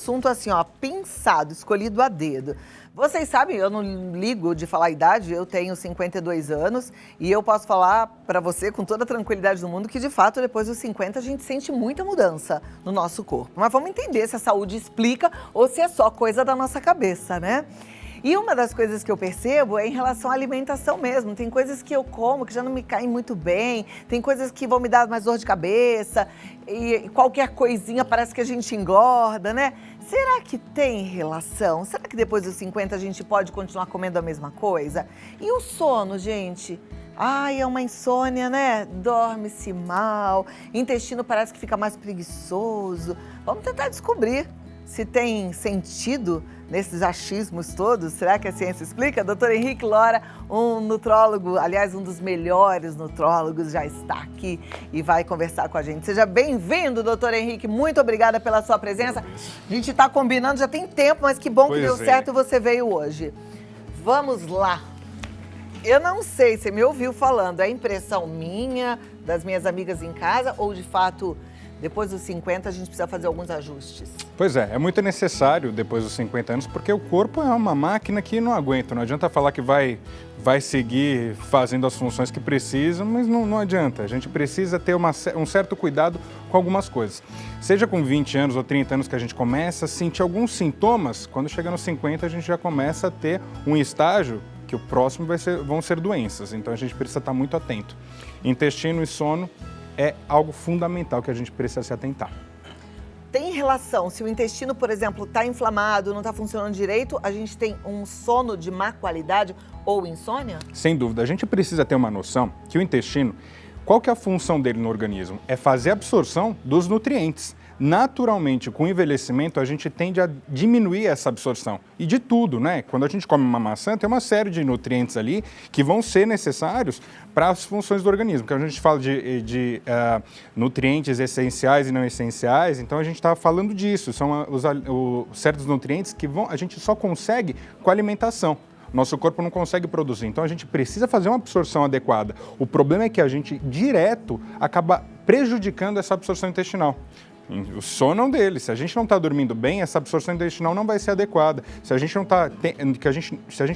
assunto assim, ó, pensado, escolhido a dedo. Vocês sabem, eu não ligo de falar a idade, eu tenho 52 anos e eu posso falar para você com toda a tranquilidade do mundo que, de fato, depois dos 50 a gente sente muita mudança no nosso corpo. Mas vamos entender se a saúde explica ou se é só coisa da nossa cabeça, né? E uma das coisas que eu percebo é em relação à alimentação mesmo. Tem coisas que eu como que já não me caem muito bem, tem coisas que vão me dar mais dor de cabeça, e qualquer coisinha parece que a gente engorda, né? Será que tem relação? Será que depois dos 50 a gente pode continuar comendo a mesma coisa? E o sono, gente? Ai, é uma insônia, né? Dorme-se mal, intestino parece que fica mais preguiçoso. Vamos tentar descobrir se tem sentido nesses achismos todos. Será que a ciência explica? Dr. Henrique Lora, um nutrólogo, aliás, um dos melhores nutrólogos, já está aqui e vai conversar com a gente. Seja bem-vindo, doutor Henrique. Muito obrigada pela sua presença. A gente está combinando já tem tempo, mas que bom que deu certo e você veio hoje. Vamos lá. Eu não sei, você me ouviu falando, é impressão minha, das minhas amigas em casa, ou de fato, depois dos 50 a gente precisa fazer alguns ajustes? Pois é muito necessário depois dos 50 anos, porque o corpo é uma máquina que não aguenta. Não adianta falar que vai seguir fazendo as funções que precisa, mas não adianta. A gente precisa ter um certo cuidado com algumas coisas. Seja com 20 anos ou 30 anos que a gente começa a sentir alguns sintomas, quando chega nos 50 a gente já começa a ter um estágio que o próximo vão ser doenças. Então a gente precisa estar muito atento. Intestino e sono é algo fundamental que a gente precisa se atentar. Tem relação, se o intestino, por exemplo, está inflamado, não está funcionando direito, a gente tem um sono de má qualidade ou insônia? Sem dúvida, a gente precisa ter uma noção que o intestino, qual que é a função dele no organismo? É fazer a absorção dos nutrientes. Naturalmente, com o envelhecimento, a gente tende a diminuir essa absorção. E de tudo, né? Quando a gente come uma maçã, tem uma série de nutrientes ali que vão ser necessários para as funções do organismo. Quando a gente fala de nutrientes essenciais e não essenciais, então a gente está falando disso. São certos nutrientes que a gente só consegue com a alimentação. Nosso corpo não consegue produzir, então a gente precisa fazer uma absorção adequada. O problema é que a gente, direto, acaba prejudicando essa absorção intestinal. O sono é um deles. Se a gente não está dormindo bem, essa absorção intestinal não vai ser adequada. Se a gente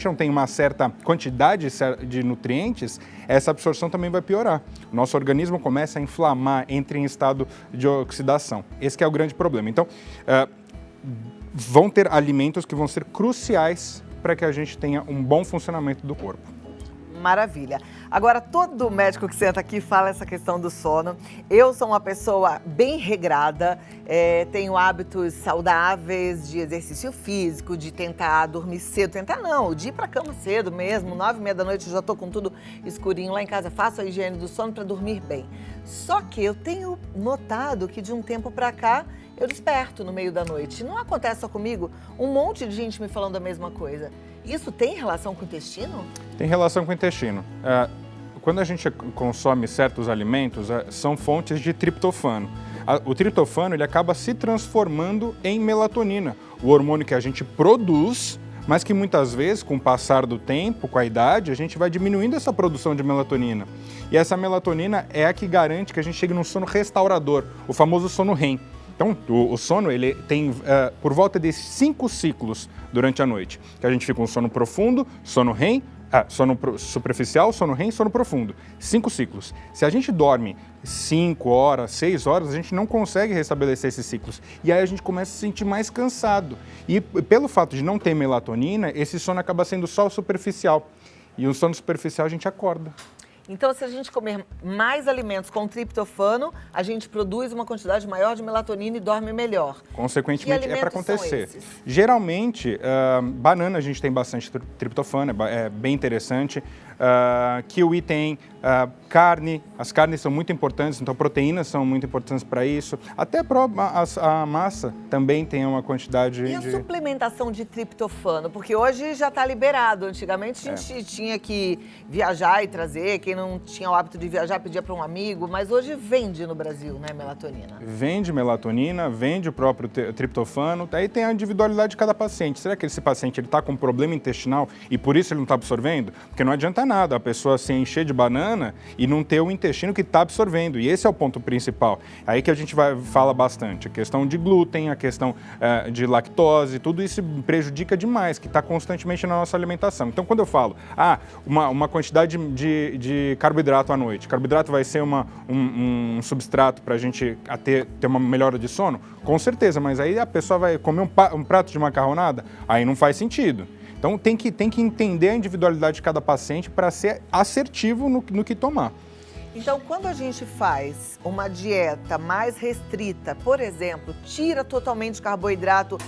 não tem uma certa quantidade de nutrientes, essa absorção também vai piorar. Nosso organismo começa a inflamar, entra em estado de oxidação. Esse que é o grande problema. Então, vão ter alimentos que vão ser cruciais para que a gente tenha um bom funcionamento do corpo. Maravilha. Agora, todo médico que senta aqui fala essa questão do sono. Eu sou uma pessoa bem regrada, tenho hábitos saudáveis de exercício físico, de tentar dormir cedo. Tentar não, de ir pra cama cedo mesmo, 9h30 da noite eu já tô com tudo escurinho lá em casa, faço a higiene do sono para dormir bem. Só que eu tenho notado que de um tempo pra cá, eu desperto no meio da noite. Não acontece só comigo, um monte de gente me falando a mesma coisa. Isso tem relação com o intestino? Tem relação com o intestino. Quando a gente consome certos alimentos, são fontes de triptofano. O triptofano ele acaba se transformando em melatonina, o hormônio que a gente produz, mas que muitas vezes, com o passar do tempo, com a idade, a gente vai diminuindo essa produção de melatonina. E essa melatonina é a que garante que a gente chegue num sono restaurador, o famoso sono REM. Então, o sono ele tem por volta de 5 ciclos durante a noite. Que a gente fica um sono profundo, sono REM, sono superficial, sono REM, sono profundo. 5 ciclos. Se a gente dorme 5 horas, 6 horas, a gente não consegue restabelecer esses ciclos. E aí a gente começa a se sentir mais cansado. E pelo fato de não ter melatonina, esse sono acaba sendo só superficial. E o sono superficial a gente acorda. Então, se a gente comer mais alimentos com triptofano, a gente produz uma quantidade maior de melatonina e dorme melhor. Consequentemente, é para acontecer. Geralmente, banana a gente tem bastante triptofano, é bem interessante. Kiwi tem, carne, as carnes são muito importantes, então proteínas são muito importantes para isso. Até a massa também tem uma quantidade E a suplementação de triptofano? Porque hoje já está liberado. Antigamente a gente tinha que viajar e trazer, quem não tinha o hábito de viajar pedia para um amigo, mas hoje vende no Brasil, né, melatonina? Vende melatonina, vende o próprio triptofano, aí tem a individualidade de cada paciente. Será que esse paciente está com um problema intestinal e por isso ele não está absorvendo? Porque não adianta nada a pessoa se encher de banana e não ter o intestino que está absorvendo. E esse é o ponto principal. Aí que a gente fala bastante. A questão de glúten, a questão de lactose, tudo isso prejudica demais, que está constantemente na nossa alimentação. Então, quando eu falo, uma quantidade de carboidrato à noite, carboidrato vai ser um substrato para a gente ter uma melhora de sono? Com certeza, mas aí a pessoa vai comer um prato de macarronada? Aí não faz sentido. Então tem que entender a individualidade de cada paciente para ser assertivo no que tomar. Então, quando a gente faz uma dieta mais restrita, por exemplo, tira totalmente o carboidrato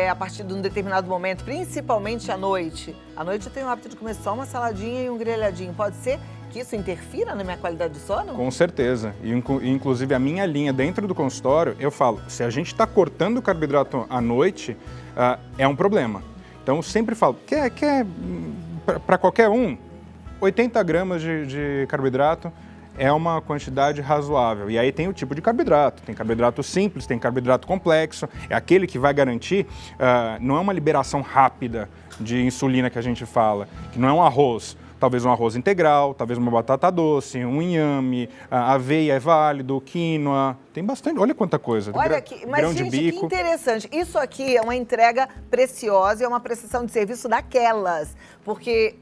a partir de um determinado momento, principalmente à noite. À noite eu tenho o hábito de comer só uma saladinha e um grelhadinho. Pode ser que isso interfira na minha qualidade de sono? Com certeza. Inclusive, a minha linha dentro do consultório, eu falo, se a gente está cortando o carboidrato à noite, é um problema. Então, eu sempre falo, para qualquer 80 gramas de carboidrato é uma quantidade razoável. E aí tem o tipo de carboidrato. Tem carboidrato simples, tem carboidrato complexo. É aquele que vai garantir, não é uma liberação rápida de insulina que a gente fala, que não é um arroz. Talvez um arroz integral, talvez uma batata doce, um inhame, aveia é válido, quinoa, tem bastante, olha quanta coisa. Olha aqui, mas gente, que interessante. Isso aqui é uma entrega preciosa e é uma prestação de serviço daquelas, porque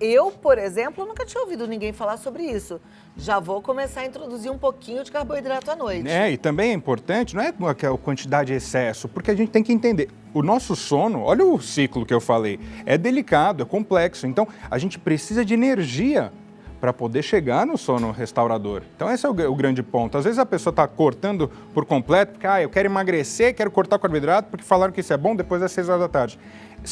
eu, por exemplo, nunca tinha ouvido ninguém falar sobre isso. Já vou começar a introduzir um pouquinho de carboidrato à noite. E também é importante, não é a quantidade de excesso, porque a gente tem que entender, o nosso sono, olha o ciclo que eu falei, é delicado, é complexo, então a gente precisa de energia para poder chegar no sono restaurador. Então esse é o grande ponto. Às vezes a pessoa está cortando por completo, porque eu quero emagrecer, quero cortar carboidrato, porque falaram que isso é bom depois das 6 horas da tarde.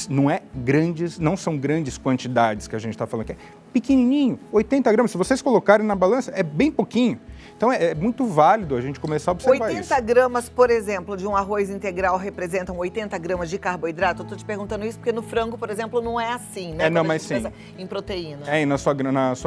Não são grandes quantidades que a gente está falando aqui. Pequenininho, 80 gramas. Se vocês colocarem na balança, é bem pouquinho. Então é muito válido a gente começar a observar 80 gramas, por exemplo, de um arroz integral representam 80 gramas de carboidrato? Eu estou te perguntando isso porque no frango, por exemplo, não é assim, né? Não, mas sim. Em proteína. E na sua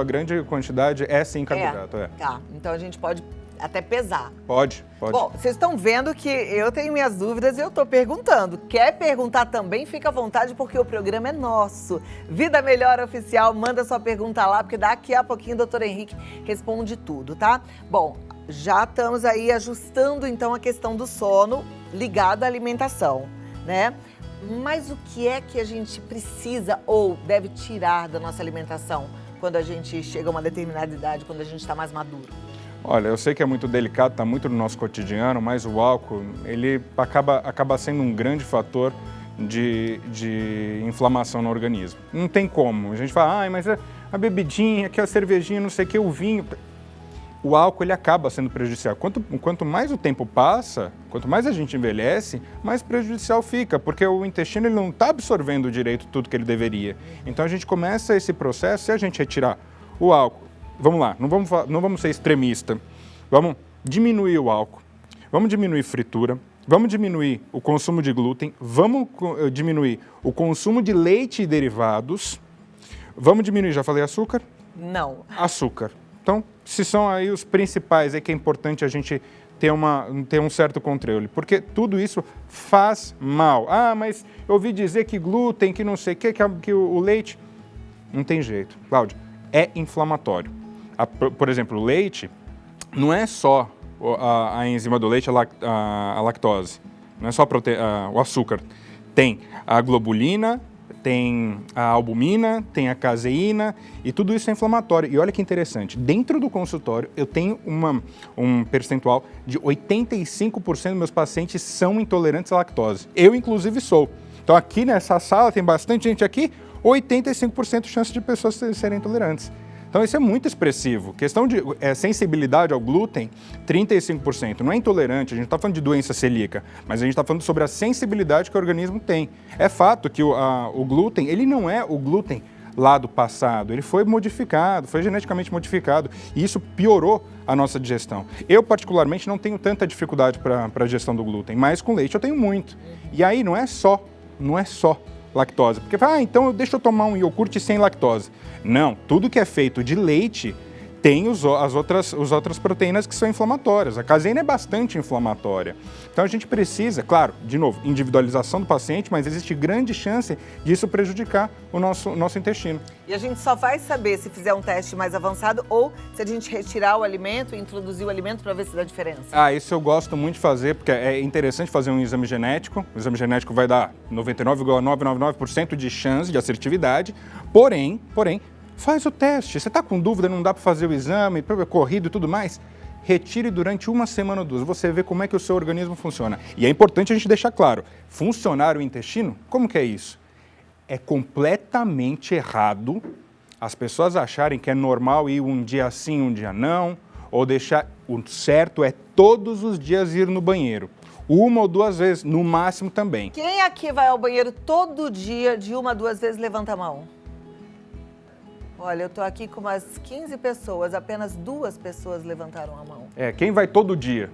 grande quantidade é sim carboidrato. Tá, então a gente pode até pesar. Pode. Bom, vocês estão vendo que eu tenho minhas dúvidas e eu estou perguntando. Quer perguntar também? Fica à vontade, porque o programa é nosso. Vida Melhor Oficial, manda sua pergunta lá, porque daqui a pouquinho o doutor Henrique responde tudo, tá? Bom, já estamos aí ajustando então a questão do sono ligado à alimentação, né? Mas o que é que a gente precisa ou deve tirar da nossa alimentação quando a gente chega a uma determinada idade, quando a gente está mais maduro? Olha, eu sei que é muito delicado, está muito no nosso cotidiano, mas o álcool, ele acaba sendo um grande fator de inflamação no organismo. Não tem como. A gente fala, mas a bebidinha, que a cervejinha, não sei o que, o vinho. O álcool, ele acaba sendo prejudicial. Quanto mais o tempo passa, quanto mais a gente envelhece, mais prejudicial fica, porque o intestino ele não está absorvendo direito tudo que ele deveria. Então a gente começa esse processo, se a gente retirar o álcool, vamos lá, não vamos ser extremista, vamos diminuir o álcool, vamos diminuir fritura, vamos diminuir o consumo de glúten, vamos diminuir o consumo de leite e derivados, vamos diminuir, já falei açúcar? Não. Açúcar. Então, se são aí os principais, é que é importante a gente ter um certo controle, porque tudo isso faz mal. Mas eu ouvi dizer que glúten, que não sei o que o leite, não tem jeito. Cláudia, é inflamatório. Por exemplo, o leite não é só a enzima do leite, a lactose, não é só o açúcar. Tem a globulina, tem a albumina, tem a caseína e tudo isso é inflamatório. E olha que interessante, dentro do consultório eu tenho um percentual de 85% dos meus pacientes são intolerantes à lactose. Eu, inclusive, sou. Então aqui nessa sala tem bastante gente aqui, 85% de chance de pessoas serem intolerantes. Então isso é muito expressivo. Questão de sensibilidade ao glúten, 35%. Não é intolerante, a gente está falando de doença celíaca, mas a gente está falando sobre a sensibilidade que o organismo tem. É fato que o glúten, ele não é o glúten lá do passado, ele foi modificado, foi geneticamente modificado e isso piorou a nossa digestão. Eu, particularmente, não tenho tanta dificuldade para a digestão do glúten, mas com leite eu tenho muito. E aí não é só lactose. Porque então deixa eu tomar um iogurte sem lactose. Não, tudo que é feito de leite tem as outras proteínas que são inflamatórias. A caseína é bastante inflamatória. Então a gente precisa, claro, de novo, individualização do paciente, mas existe grande chance disso prejudicar o nosso intestino. E a gente só vai saber se fizer um teste mais avançado ou se a gente retirar o alimento e introduzir o alimento para ver se dá diferença. Isso eu gosto muito de fazer, porque é interessante fazer um exame genético. O exame genético vai dar 99,999% de chance de assertividade, porém, faz o teste. Você está com dúvida, não dá para fazer o exame, corrido e tudo mais? Retire durante 1 semana ou 2. Você vê como é que o seu organismo funciona. E é importante a gente deixar claro, funcionar o intestino, como que é isso? É completamente errado as pessoas acharem que é normal ir um dia sim, um dia não, ou deixar... O certo é todos os dias ir no banheiro. 1 ou 2 vezes, no máximo também. Quem aqui vai ao banheiro todo dia, de 1 a 2 vezes, levanta a mão? Olha, eu tô aqui com umas 15 pessoas, apenas 2 pessoas levantaram a mão. Quem vai todo dia?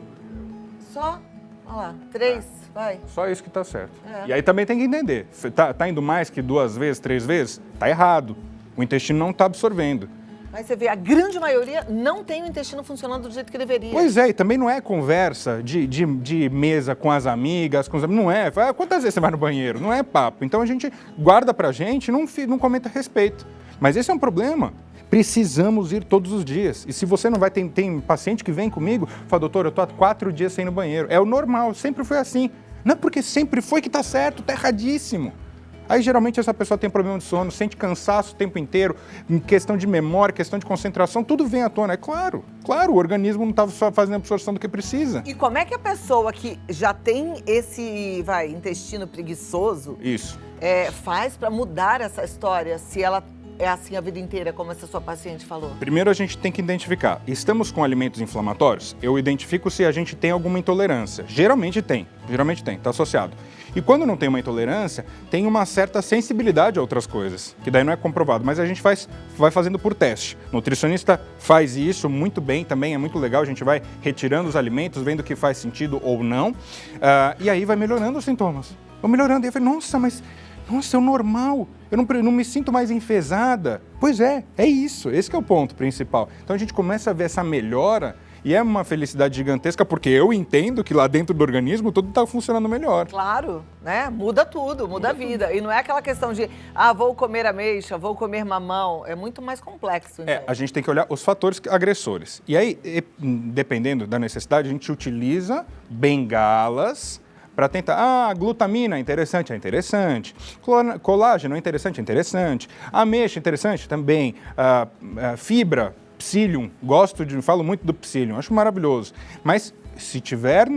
Só? Olha lá, 3, vai. Só isso que tá certo. E aí também tem que entender, tá indo mais que 2 vezes, 3 vezes? Tá errado. O intestino não tá absorvendo. Mas você vê, a grande maioria não tem o intestino funcionando do jeito que deveria. Pois é, e também não é conversa de mesa com as amigas, não é. Quantas vezes você vai no banheiro? Não é papo. Então a gente guarda pra gente e não comenta a respeito. Mas esse é um problema. Precisamos ir todos os dias. E se você não vai, tem paciente que vem comigo, fala, doutor, eu tô há 4 dias sem ir no banheiro. É o normal, sempre foi assim. Não é porque sempre foi que tá certo, tá erradíssimo. Aí, geralmente, essa pessoa tem problema de sono, sente cansaço o tempo inteiro, questão de memória, questão de concentração, tudo vem à tona. É claro, o organismo não está só fazendo a absorção do que precisa. E como é que a pessoa que já tem esse, intestino preguiçoso... Isso. Faz para mudar essa história, se ela é assim a vida inteira, como essa sua paciente falou? Primeiro, a gente tem que identificar. Estamos com alimentos inflamatórios? Eu identifico se a gente tem alguma intolerância. Geralmente tem, está associado. E quando não tem uma intolerância, tem uma certa sensibilidade a outras coisas, que daí não é comprovado, mas a gente vai fazendo por teste. O nutricionista faz isso muito bem também, é muito legal, a gente vai retirando os alimentos, vendo o que faz sentido ou não, e aí vai melhorando os sintomas. Vão melhorando, e eu falei, nossa, é o normal, eu não me sinto mais enfesada. Pois é isso, esse que é o ponto principal. Então a gente começa a ver essa melhora, e é uma felicidade gigantesca, porque eu entendo que lá dentro do organismo tudo está funcionando melhor. Claro, né? Muda tudo, muda a vida. E não é aquela questão de, vou comer ameixa, vou comer mamão. É muito mais complexo, então. A gente tem que olhar os fatores agressores. E aí, dependendo da necessidade, a gente utiliza bengalas para tentar, glutamina, é interessante. Colágeno, é interessante. Ameixa, interessante também. Fibra, psyllium, falo muito do psyllium, acho maravilhoso. Mas se tiver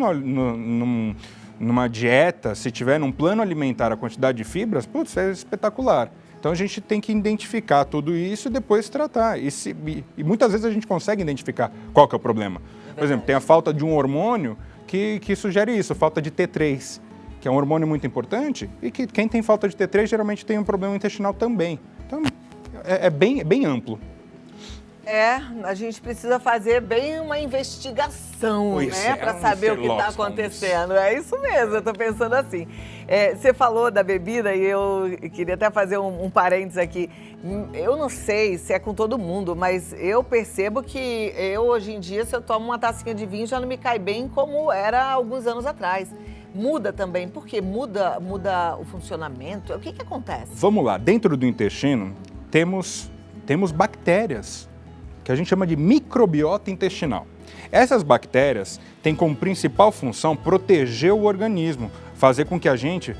numa dieta, se tiver num plano alimentar a quantidade de fibras, é espetacular. Então a gente tem que identificar tudo isso e depois tratar. E muitas vezes a gente consegue identificar qual que é o problema. Por exemplo, tem a falta de um hormônio que sugere isso, falta de T3, que é um hormônio muito importante, e que quem tem falta de T3 geralmente tem um problema intestinal também. Então é bem amplo. A gente precisa fazer bem uma investigação, né? Para saber o que está acontecendo. É isso mesmo, eu estou pensando assim. Você falou da bebida e eu queria até fazer um parênteses aqui. Eu não sei se é com todo mundo, mas eu percebo que hoje em dia, se eu tomo uma tacinha de vinho, já não me cai bem como era há alguns anos atrás. Muda também, porque muda o funcionamento. O que acontece? Vamos lá, dentro do intestino temos bactérias, que a gente chama de microbiota intestinal. Essas bactérias têm como principal função proteger o organismo, fazer com que a gente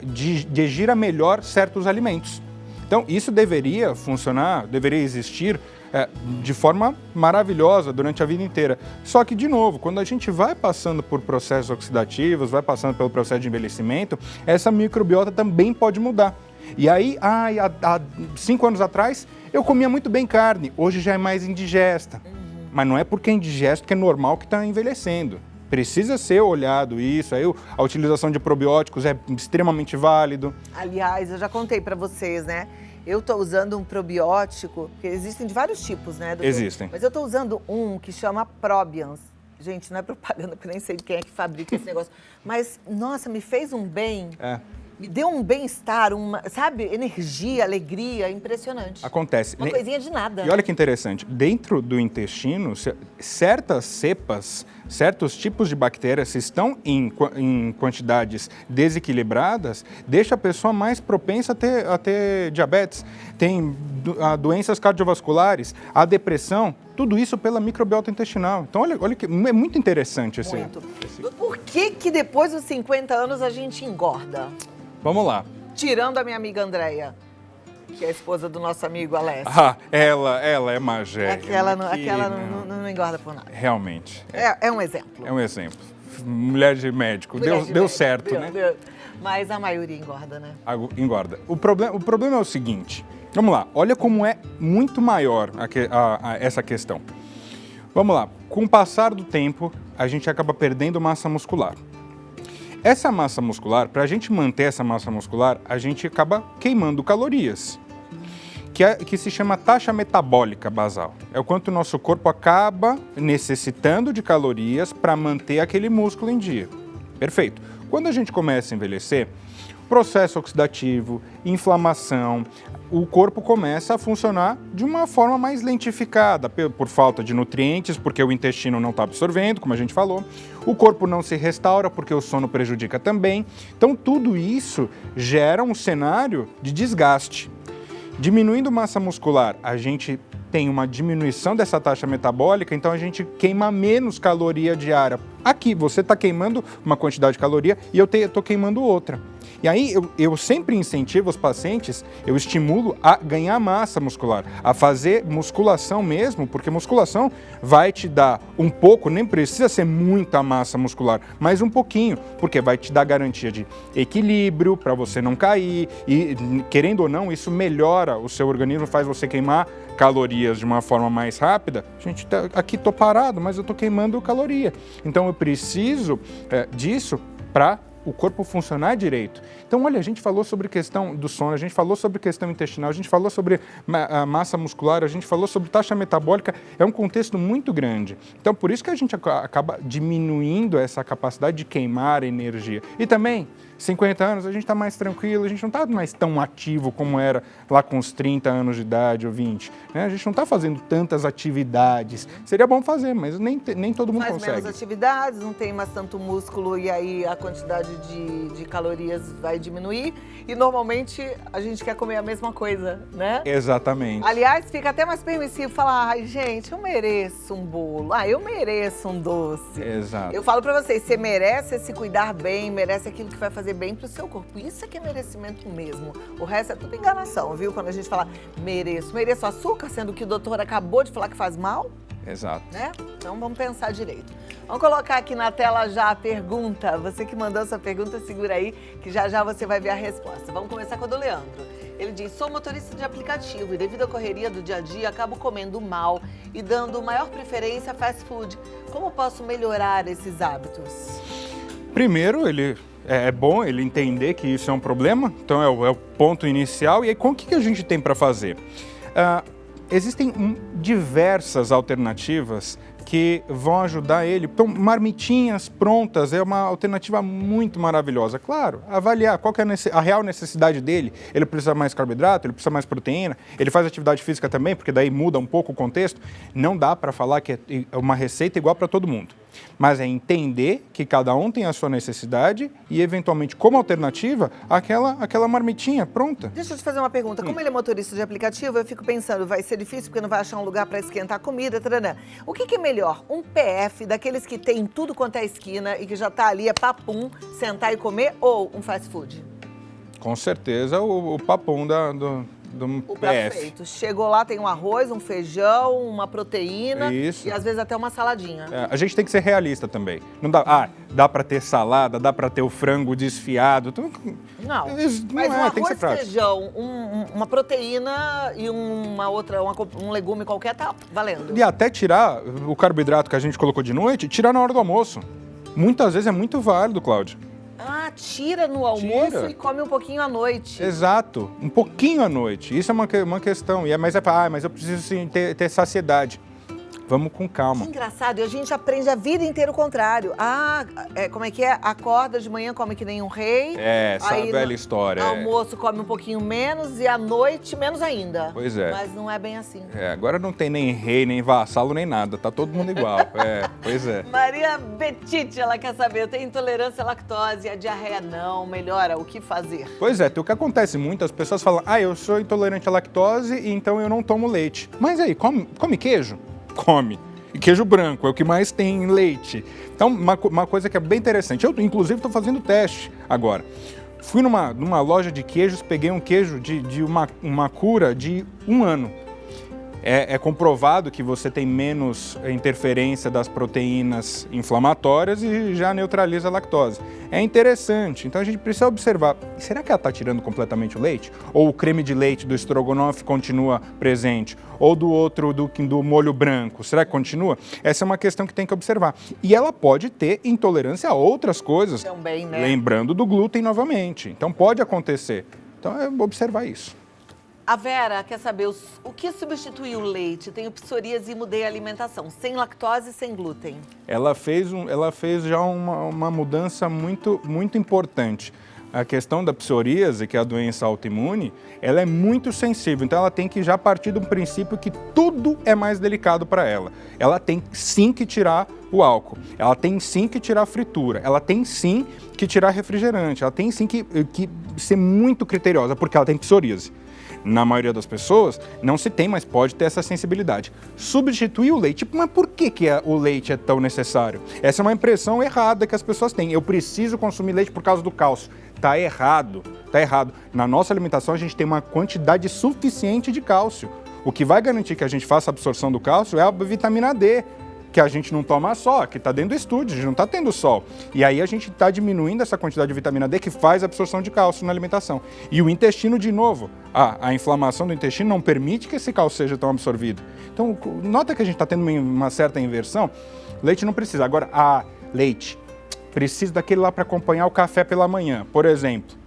digira melhor certos alimentos. Então, isso deveria funcionar, deveria existir de forma maravilhosa durante a vida inteira. Só que, de novo, quando a gente vai passando por processos oxidativos, vai passando pelo processo de envelhecimento, essa microbiota também pode mudar. E aí, há 5 anos atrás, eu comia muito bem carne, hoje já é mais indigesta. Mas não é porque é indigesto que é normal que está envelhecendo. Precisa ser olhado isso, aí a utilização de probióticos é extremamente válido. Aliás, eu já contei para vocês, né? Eu estou usando um probiótico, que existem de vários tipos, né? Existem. Mas eu estou usando um que chama Probians. Gente, não é propaganda, porque eu nem sei de quem é que fabrica esse negócio. Mas, nossa, me fez um bem. Me deu um bem-estar, sabe, energia, alegria, impressionante. Acontece. Uma coisinha de nada. E olha que interessante, dentro do intestino, certas cepas, certos tipos de bactérias, se estão em quantidades desequilibradas, deixa a pessoa mais propensa a ter diabetes, tem doenças cardiovasculares, a depressão, tudo isso pela microbiota intestinal. Então, olha que é muito interessante esse. Muito. Por que depois dos 50 anos a gente engorda? Vamos lá. Tirando a minha amiga Andréia, que é a esposa do nosso amigo Alessio. Ah, ela é magérrima. Aquela não engorda por nada. Realmente. É um exemplo. É um exemplo. Mulher de médico. Deu certo, né? Deu. Mas a maioria engorda, né? Engorda. O problema é o seguinte. Vamos lá. Olha como é muito maior essa questão. Vamos lá. Com o passar do tempo, a gente acaba perdendo massa muscular. Essa massa muscular, para a gente manter essa massa muscular, a gente acaba queimando calorias, que se chama taxa metabólica basal. É o quanto o nosso corpo acaba necessitando de calorias para manter aquele músculo em dia. Perfeito. Quando a gente começa a envelhecer, processo oxidativo, inflamação, o corpo começa a funcionar de uma forma mais lentificada, por falta de nutrientes, porque o intestino não está absorvendo, como a gente falou. O corpo não se restaura porque o sono prejudica também. Então, tudo isso gera um cenário de desgaste. Diminuindo massa muscular, a gente tem uma diminuição dessa taxa metabólica, então a gente queima menos caloria diária. Aqui, você está queimando uma quantidade de caloria e eu estou queimando outra. E aí, eu sempre incentivo os pacientes, eu estimulo a ganhar massa muscular, a fazer musculação mesmo, porque musculação vai te dar um pouco, nem precisa ser muita massa muscular, mas um pouquinho, porque vai te dar garantia de equilíbrio, para você não cair, e querendo ou não, isso melhora o seu organismo, faz você queimar calorias de uma forma mais rápida. Gente, aqui tô parado, mas eu tô queimando caloria. Então eu preciso disso para o corpo funcionar direito. Então, olha, a gente falou sobre questão do sono, a gente falou sobre questão intestinal, a gente falou sobre a massa muscular, a gente falou sobre taxa metabólica, é um contexto muito grande. Então, por isso que a gente acaba diminuindo essa capacidade de queimar energia. E também, 50 anos, a gente está mais tranquilo, a gente não está mais tão ativo como era lá com os 30 anos de idade ou 20. Né? A gente não está fazendo tantas atividades. Seria bom fazer, mas nem todo mundo consegue. Faz menos atividades, não tem mais tanto músculo e aí a quantidade de calorias vai diminuir. E normalmente a gente quer comer a mesma coisa, né? Exatamente. Aliás, fica até mais permissivo falar, ai gente, eu mereço um bolo, eu mereço um doce. Exato. Eu falo pra vocês, você merece se cuidar bem, merece aquilo que vai fazer bem pro seu corpo. Isso é que é merecimento mesmo. O resto é tudo enganação, viu? Quando a gente fala mereço açúcar, sendo que o doutor acabou de falar que faz mal. Exato. Né? Então vamos pensar direito. Vamos colocar aqui na tela já a pergunta. Você que mandou sua pergunta, segura aí, que já você vai ver a resposta. Vamos começar com a do Leandro. Ele diz, sou motorista de aplicativo e devido à correria do dia a dia, acabo comendo mal e dando maior preferência a fast food. Como posso melhorar esses hábitos? Primeiro, é bom ele entender que isso é um problema, então é o ponto inicial. E aí, o que a gente tem para fazer? Existem diversas alternativas que vão ajudar ele. Então, marmitinhas prontas é uma alternativa muito maravilhosa. Claro, avaliar qual que é a real necessidade dele. Ele precisa mais carboidrato, ele precisa mais proteína, ele faz atividade física também, porque daí muda um pouco o contexto. Não dá para falar que é uma receita igual para todo mundo. Mas é entender que cada um tem a sua necessidade e, eventualmente, como alternativa, aquela marmitinha pronta. Deixa eu te fazer uma pergunta. Como ele é motorista de aplicativo, eu fico pensando, vai ser difícil porque não vai achar um lugar para esquentar comida, taranã. O que é melhor? Um PF, daqueles que tem tudo quanto é esquina e que já tá ali, é papum, sentar e comer, ou um fast food? Com certeza, o papum do o PF. prato feito. Chegou lá, tem um arroz, um feijão, uma proteína. Isso. E às vezes até uma saladinha. A gente tem que ser realista também. Não dá para ter salada, dá para ter o frango desfiado. Não, mas um tem que ser arroz, prático. feijão, uma proteína e um legume qualquer, tá valendo. E até tirar o carboidrato que a gente colocou de noite, tirar na hora do almoço. Muitas vezes é muito válido, Cláudia. Tira no almoço e come um pouquinho à noite. Exato, um pouquinho à noite. Isso é uma questão. Mas eu preciso sim, ter saciedade. Vamos com calma. Que engraçado, e a gente aprende a vida inteira o contrário. Como é que é? Acorda de manhã, come que nem um rei. Essa velha história. Almoço come um pouquinho menos e à noite menos ainda. Pois é. Mas não é bem assim. Agora não tem nem rei, nem vassalo, nem nada. Tá todo mundo igual. Pois é. Maria Betite, ela quer saber, eu tenho intolerância à lactose e a diarreia não melhora, o que fazer? Pois é, o que acontece muito, as pessoas falam, eu sou intolerante à lactose e então eu não tomo leite. Mas aí, come queijo? Come. E queijo branco é o que mais tem em leite. Então, uma coisa que é bem interessante. Eu, inclusive, estou fazendo teste agora. Fui numa loja de queijos, peguei um queijo de uma cura de 1 ano. É comprovado que você tem menos interferência das proteínas inflamatórias e já neutraliza a lactose. É interessante, então a gente precisa observar, será que ela está tirando completamente o leite? Ou o creme de leite do estrogonofe continua presente? Ou do outro, do molho branco, será que continua? Essa é uma questão que tem que observar. E ela pode ter intolerância a outras coisas. Também, né? Lembrando do glúten novamente. Então pode acontecer. Então é observar isso. A Vera quer saber o que substitui o leite? Tenho psoríase e mudei a alimentação, sem lactose e sem glúten. Ela fez já uma mudança muito, muito importante. A questão da psoríase, que é a doença autoimune, ela é muito sensível. Então ela tem que já partir de um princípio que tudo é mais delicado para ela. Ela tem sim que tirar o álcool, ela tem sim que tirar a fritura, ela tem sim que tirar refrigerante, ela tem sim que ser muito criteriosa, porque ela tem psoríase. Na maioria das pessoas, não se tem, mas pode ter essa sensibilidade. Substituir o leite, mas por que o leite é tão necessário? Essa é uma impressão errada que as pessoas têm. Eu preciso consumir leite por causa do cálcio. Tá errado, tá errado. Na nossa alimentação, a gente tem uma quantidade suficiente de cálcio. O que vai garantir que a gente faça a absorção do cálcio é a vitamina D, que a gente não toma só, que está dentro do estúdio, a gente não está tendo sol. E aí a gente está diminuindo essa quantidade de vitamina D que faz a absorção de cálcio na alimentação. E o intestino, de novo, a inflamação do intestino não permite que esse cálcio seja tão absorvido. Então, nota que a gente está tendo uma certa inversão. Leite não precisa. Agora, leite, precisa daquele lá para acompanhar o café pela manhã. Por exemplo,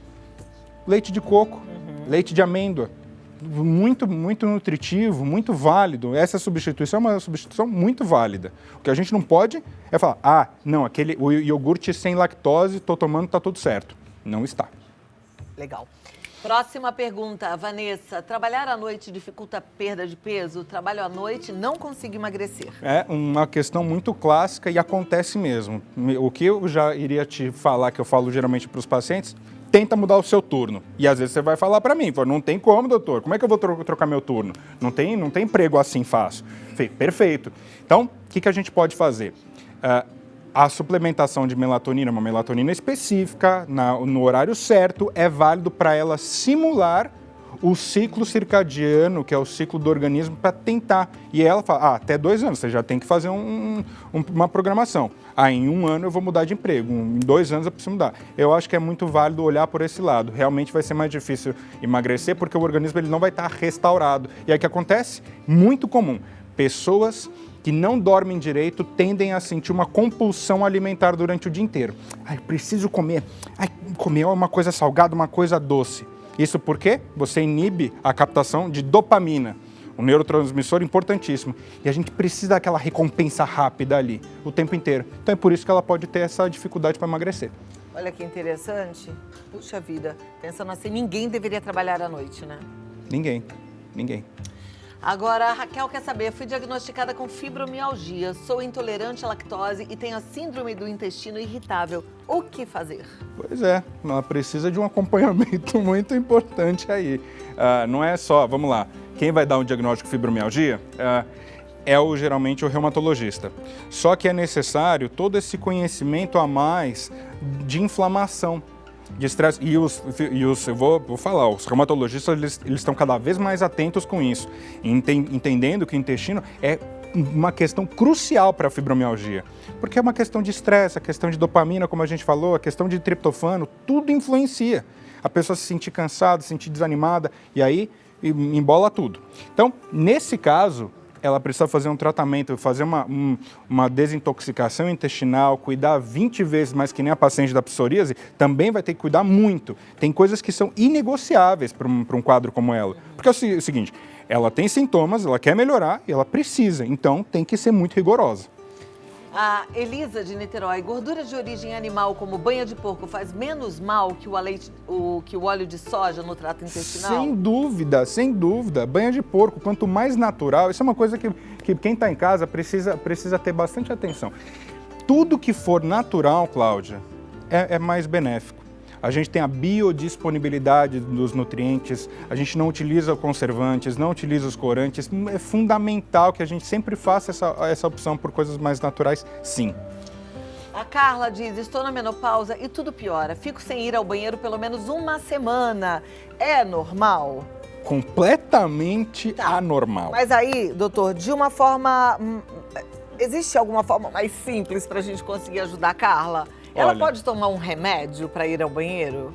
leite de coco, leite de amêndoa. Muito, muito nutritivo, muito válido. Essa substituição é uma substituição muito válida. O que a gente não pode é falar, não, o iogurte sem lactose, estou tomando, está tudo certo. Não está. Legal. Próxima pergunta, Vanessa. Trabalhar à noite dificulta a perda de peso? Trabalho à noite, não consigo emagrecer. É uma questão muito clássica e acontece mesmo. O que eu já iria te falar, que eu falo geralmente para os pacientes, tenta mudar o seu turno. E às vezes você vai falar para mim, não tem como, doutor, como é que eu vou trocar meu turno? Não tem emprego assim fácil. Perfeito. Então, o que a gente pode fazer? A suplementação de melatonina, uma melatonina específica, no horário certo, é válido para ela simular o ciclo circadiano, que é o ciclo do organismo, para tentar. E ela fala, até 2 anos, você já tem que fazer uma programação. Em 1 ano eu vou mudar de emprego, em 2 anos eu preciso mudar. Eu acho que é muito válido olhar por esse lado. Realmente vai ser mais difícil emagrecer, porque o organismo ele não vai estar restaurado. E aí o que acontece? Muito comum. Pessoas que não dormem direito tendem a sentir uma compulsão alimentar durante o dia inteiro. Preciso comer. Comer é uma coisa salgada, uma coisa doce. Isso porque você inibe a captação de dopamina, um neurotransmissor importantíssimo. E a gente precisa daquela recompensa rápida ali, o tempo inteiro. Então é por isso que ela pode ter essa dificuldade para emagrecer. Olha que interessante. Puxa vida, pensando assim, ninguém deveria trabalhar à noite, né? Ninguém. Agora, a Raquel quer saber, fui diagnosticada com fibromialgia, sou intolerante à lactose e tenho a síndrome do intestino irritável. O que fazer? Pois é, ela precisa de um acompanhamento muito importante aí. Não é só, vamos lá, quem vai dar um diagnóstico de fibromialgia geralmente o reumatologista. Só que é necessário todo esse conhecimento a mais de inflamação, de estresse. Eu vou falar, os reumatologistas eles estão cada vez mais atentos com isso, entendendo que o intestino é uma questão crucial para a fibromialgia, porque é uma questão de estresse, a questão de dopamina, como a gente falou, a questão de triptofano, tudo influencia. A pessoa se sentir cansada, se sentir desanimada, e aí embola tudo. Então, nesse caso, ela precisa fazer um tratamento, fazer uma desintoxicação intestinal, cuidar 20 vezes mais que nem a paciente da psoríase, também vai ter que cuidar muito. Tem coisas que são inegociáveis para um quadro como ela. Porque é o seguinte, ela tem sintomas, ela quer melhorar e ela precisa, então tem que ser muito rigorosa. A Elisa de Niterói, gordura de origem animal como banha de porco faz menos mal que que o óleo de soja no trato intestinal? Sem dúvida. Banha de porco, quanto mais natural, isso é uma coisa que quem está em casa precisa ter bastante atenção. Tudo que for natural, Cláudia, é mais benéfico. A gente tem a biodisponibilidade dos nutrientes, a gente não utiliza conservantes, não utiliza os corantes. É fundamental que a gente sempre faça essa opção por coisas mais naturais, sim. A Carla diz, estou na menopausa e tudo piora. Fico sem ir ao banheiro pelo menos uma semana. É normal? Completamente anormal. Mas aí, doutor, de uma forma... existe alguma forma mais simples para a gente conseguir ajudar a Carla? Ela pode tomar um remédio para ir ao banheiro?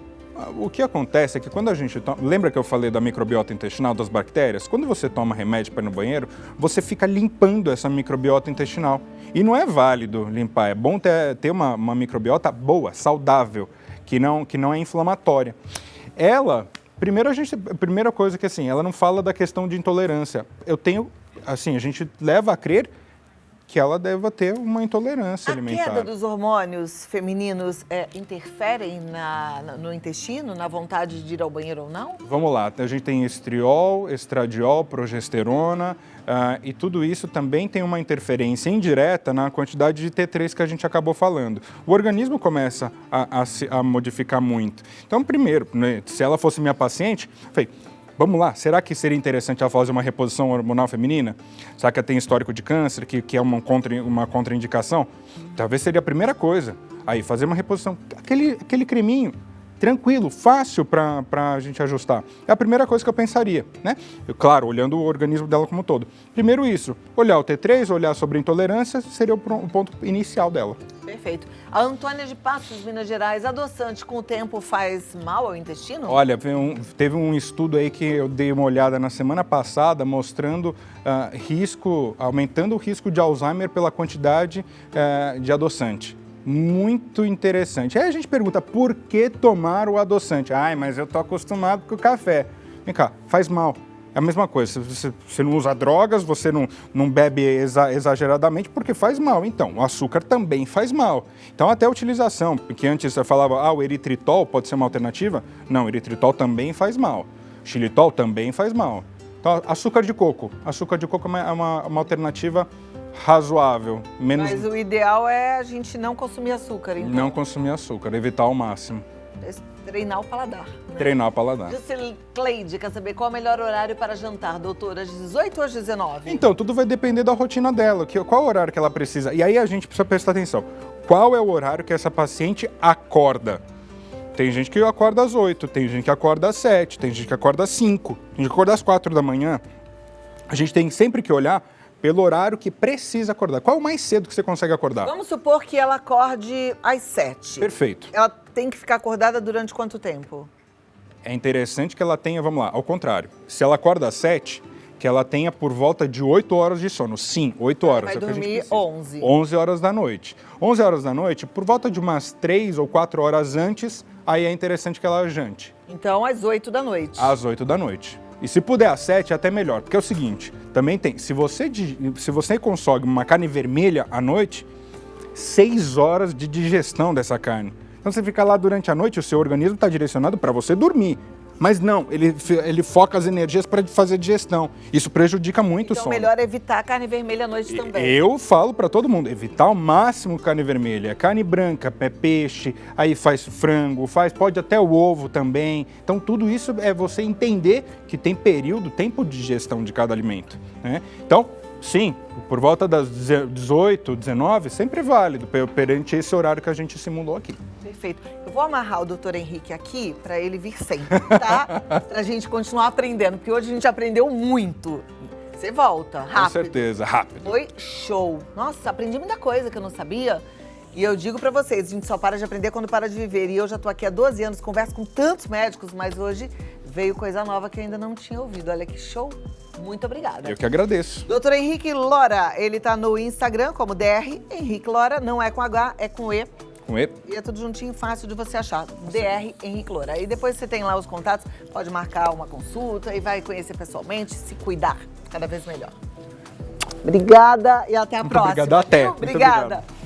O que acontece é que quando a gente toma... Lembra que eu falei da microbiota intestinal, das bactérias? Quando você toma remédio para ir no banheiro, você fica limpando essa microbiota intestinal. E não é válido limpar, é bom ter uma microbiota boa, saudável, que não é inflamatória. Ela, primeira coisa que assim, ela não fala da questão de intolerância. A gente leva a crer que ela deva ter uma intolerância alimentar. A queda dos hormônios femininos interferem no intestino, na vontade de ir ao banheiro ou não? Vamos lá, a gente tem estriol, estradiol, progesterona, e tudo isso também tem uma interferência indireta na quantidade de T3 que a gente acabou falando. O organismo começa a modificar muito. Então, primeiro, né, se ela fosse minha paciente, eu falei, vamos lá, será que seria interessante ela fazer uma reposição hormonal feminina? Será que ela tem histórico de câncer, que é uma contraindicação? Talvez seria a primeira coisa. Aí, fazer uma reposição. Aquele creminho, tranquilo, fácil para a gente ajustar. É a primeira coisa que eu pensaria, né? Claro, olhando o organismo dela como um todo. Primeiro isso, olhar o T3, olhar sobre intolerância, seria o ponto inicial dela. Perfeito. A Antônia de Passos, Minas Gerais, adoçante com o tempo faz mal ao intestino? Olha, teve um estudo aí que eu dei uma olhada na semana passada mostrando aumentando o risco de Alzheimer pela quantidade de adoçante. Muito interessante. Aí a gente pergunta, por que tomar o adoçante? Ai, mas eu tô acostumado com o café. Vem cá, faz mal. É a mesma coisa, você não usa drogas, você não bebe exageradamente porque faz mal. Então, o açúcar também faz mal. Então, até a utilização, porque antes você falava, o eritritol pode ser uma alternativa. Não, eritritol também faz mal. Xilitol também faz mal. Então, açúcar de coco. Açúcar de coco é uma alternativa razoável. Mas o ideal é a gente não consumir açúcar, então. Não consumir açúcar, evitar ao máximo. Treinar o paladar. Né? Treinar o paladar. Jusceline Cleide quer saber qual é o melhor horário para jantar, doutora, às 18 ou às 19? Então, tudo vai depender da rotina dela, qual horário que ela precisa. E aí a gente precisa prestar atenção. Qual é o horário que essa paciente acorda? Tem gente que acorda às 8, tem gente que acorda às 7, tem gente que acorda às 5, tem gente que acorda às 4 da manhã. A gente tem sempre que olhar pelo horário que precisa acordar. Qual é o mais cedo que você consegue acordar? Vamos supor que ela acorde às 7. Perfeito. Ela tem que ficar acordada durante quanto tempo? É interessante que ela tenha, vamos lá, ao contrário. Se ela acorda às 7, que ela tenha por volta de 8 horas de sono. Sim, 8 horas. Vai dormir 11. 11 horas da noite. 11 horas da noite, por volta de umas 3 ou 4 horas antes, aí é interessante que ela jante. Então, às 8 da noite. Às 8 da noite. E se puder às 7, é até melhor. Porque é o seguinte, também tem, se você consome uma carne vermelha à noite, 6 horas de digestão dessa carne. Então você fica lá durante a noite, o seu organismo está direcionado para você dormir. Mas não, ele foca as energias para fazer digestão. Isso prejudica muito o sono. Então melhor evitar carne vermelha à noite também. Eu falo para todo mundo, evitar ao máximo carne vermelha. Carne branca, peixe, aí faz frango, pode até o ovo também. Então tudo isso é você entender que tem tempo de digestão de cada alimento, né? Então, sim, por volta das 18, 19, sempre válido perante esse horário que a gente simulou aqui. Perfeito. Eu vou amarrar o doutor Henrique aqui para ele vir sempre, tá? Pra gente continuar aprendendo, porque hoje a gente aprendeu muito. Você volta, rápido. Com certeza, rápido. Foi show. Nossa, aprendi muita coisa que eu não sabia. E eu digo pra vocês, a gente só para de aprender quando para de viver. E eu já tô aqui há 12 anos, converso com tantos médicos, mas hoje veio coisa nova que eu ainda não tinha ouvido. Olha que show. Muito obrigada. Eu que agradeço. Doutor Henrique Lora, ele tá no Instagram como DR Henrique Lora, não é com H, é com E. Com E. E é tudo juntinho, fácil de você achar. DR Henrique Lora. Aí depois você tem lá os contatos, pode marcar uma consulta e vai conhecer pessoalmente, se cuidar cada vez melhor. Obrigada e até a próxima. Obrigado, até. Obrigada. Muito obrigado.